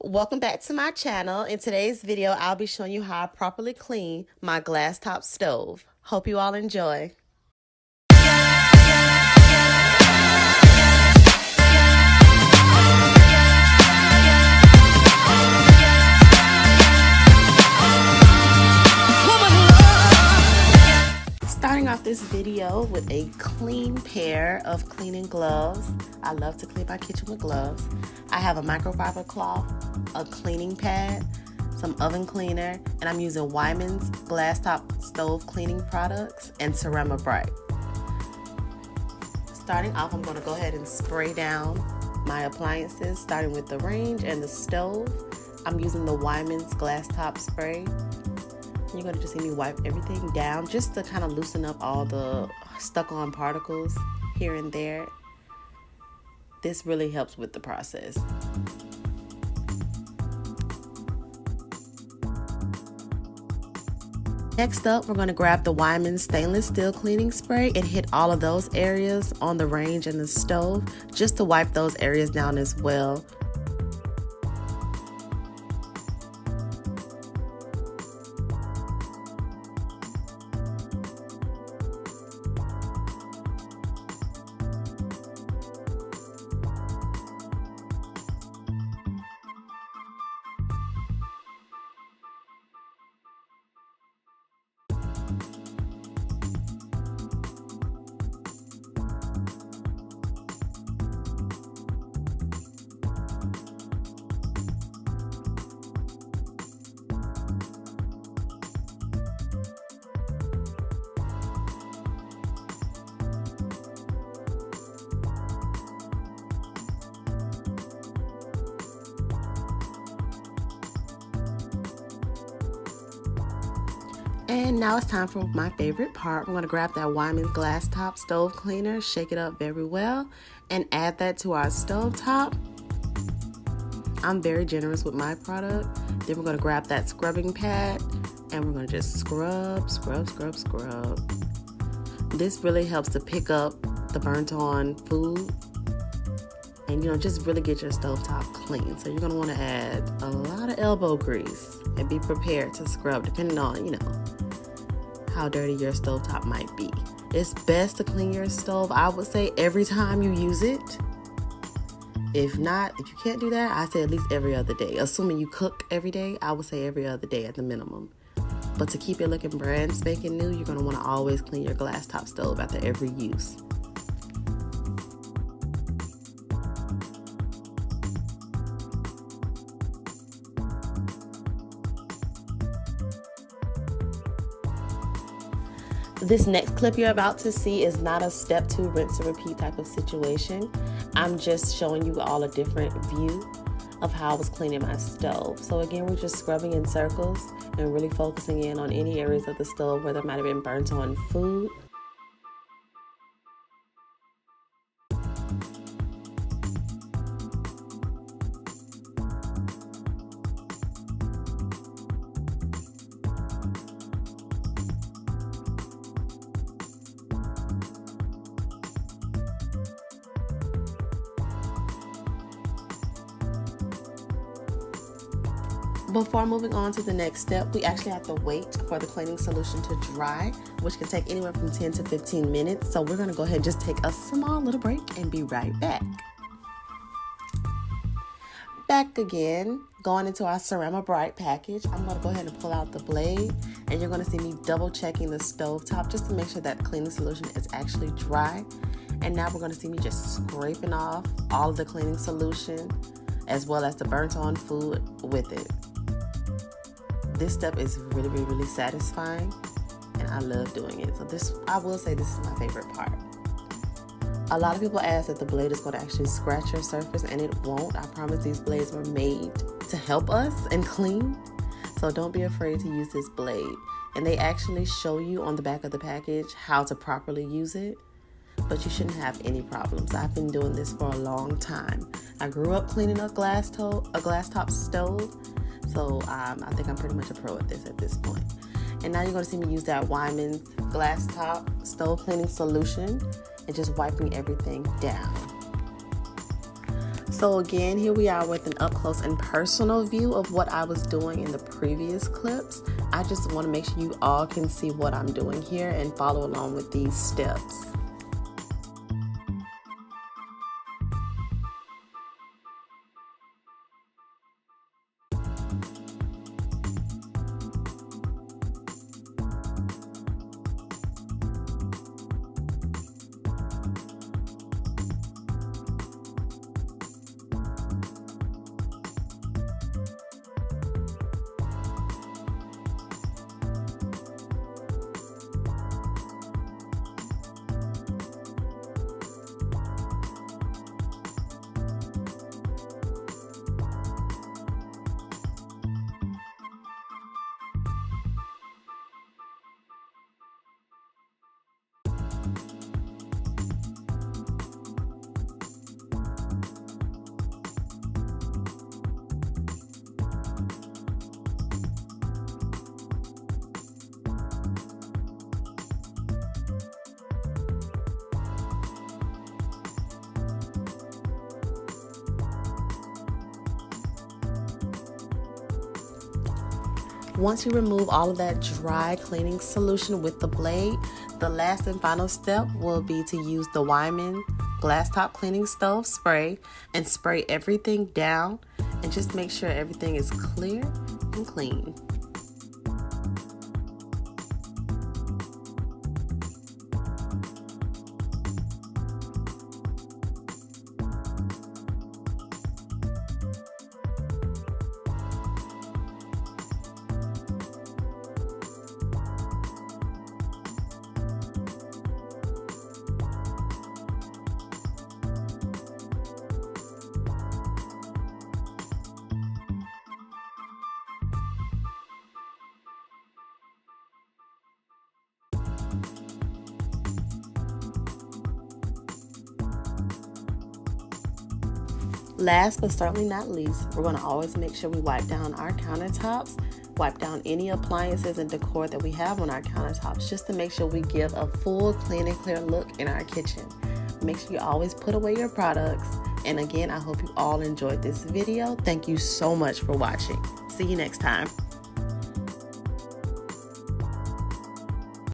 Welcome back to my channel. In today's video, I'll be showing you how I properly clean my glass top stove. Hope you all enjoy. Starting off this video with a clean pair of cleaning gloves. I love to clean my kitchen with gloves. I have a microfiber cloth, a cleaning pad, some oven cleaner, and I'm using Weiman's glass top stove cleaning products and Cerama Bryte. Starting off, I'm going to go ahead and spray down my appliances, starting with the range and the stove. I'm using the Weiman's glass top spray. You're going to just see me wipe everything down just to kind of loosen up all the stuck on particles here and there. This really helps with the process. Next up, we're going to grab the Weiman stainless steel cleaning spray and hit all of those areas on the range and the stove just to wipe those areas down as well. And now it's time for my favorite part. I'm going to grab that Weiman glass top stove cleaner, shake it up very well, and add that to our stove top. I'm very generous with my product. Then we're going to grab that scrubbing pad, and we're going to just scrub, scrub, scrub, scrub. This really helps to pick up the burnt on food and, just really get your stove top clean. So you're going to want to add a lot of elbow grease and be prepared to scrub depending on, how dirty your stovetop might be. It's best to clean your stove, I would say, every time you use it. If you can't do that, I say at least every other day. Assuming you cook every day, I would say every other day at the minimum. But to keep it looking brand spanking new, you're going to want to always clean your glass top stove after every use. This next clip you're about to see is not a step 2 rinse and repeat type of situation. I'm just showing you all a different view of how I was cleaning my stove. So again, we're just scrubbing in circles and really focusing in on any areas of the stove where there might have been burnt on food. Before moving on to the next step, we actually have to wait for the cleaning solution to dry, which can take anywhere from 10 to 15 minutes. So we're going to go ahead and just take a small little break and be right back. Back again, going into our Cerama Bryte package. I'm going to go ahead and pull out the blade, and you're going to see me double checking the stove top just to make sure that cleaning solution is actually dry. And now we're going to see me just scraping off all of the cleaning solution as well as the burnt on food with it. This step is really, really, really satisfying, and I love doing it. So I will say this is my favorite part. A lot of people ask that the blade is going to actually scratch your surface, and it won't. I promise these blades were made to help us and clean. So don't be afraid to use this blade. And they actually show you on the back of the package how to properly use it, but you shouldn't have any problems. I've been doing this for a long time. I grew up cleaning a glass top stove. So I think I'm pretty much a pro at this point. And now you're going to see me use that Weiman glass top stove cleaning solution and just wiping everything down. So again, here we are with an up close and personal view of what I was doing in the previous clips. I just want to make sure you all can see what I'm doing here and follow along with these steps. Once you remove all of that dry cleaning solution with the blade, the last and final step will be to use the Weiman glass top cleaning stove spray and spray everything down and just make sure everything is clear and clean. Last but certainly not least, we're going to always make sure we wipe down our countertops, wipe down any appliances and decor that we have on our countertops, just to make sure we give a full, clean and clear look in our kitchen. Make sure you always put away your products. And again, I hope you all enjoyed this video. Thank you so much for watching. See you next time.